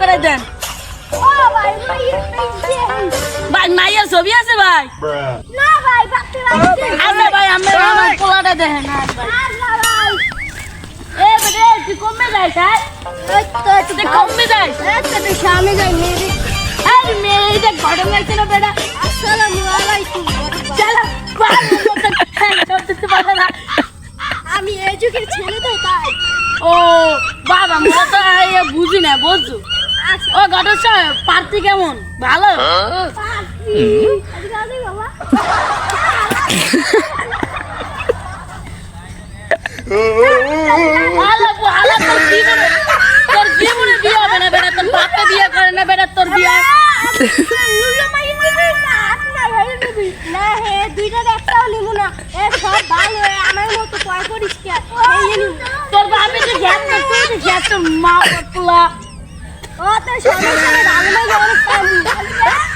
করে দেন ও ভাই ভাই মাইয়ের ছবি আছে ভাই না ভাই বাপরে আচ্ছা ভাই আমার পোলাটা দেখেন না ভাই না ভাই এ বেটা তুই কমে যাই তাই তুই কমে যাই তুই সামনে যাই মেরে আরে মেয়েটা ঘটনা ছিল বেটা আসসালামু আলাইকুম চলো তুই পারবে না আমি এই যুগের ছেলে তো তাই ও বাবা মোরা তো বুঝি না বুঝছো ও ঘটনা পার্টি কেমন ভালো বাবা ভালো ভালো তোর জীবনে বিয়ে হবে না বেটা তোর বাপে বিয়ে করে না বেটা তোর বিয়ে না হে দুইটার একটাও নিবো না এ সব ভালো আমার মতো পয় করিস কে তোর বাপে যে গ্যাস তুই যে গ্যাস মা পোলা ও তো সমস্যা ভালো না অনেক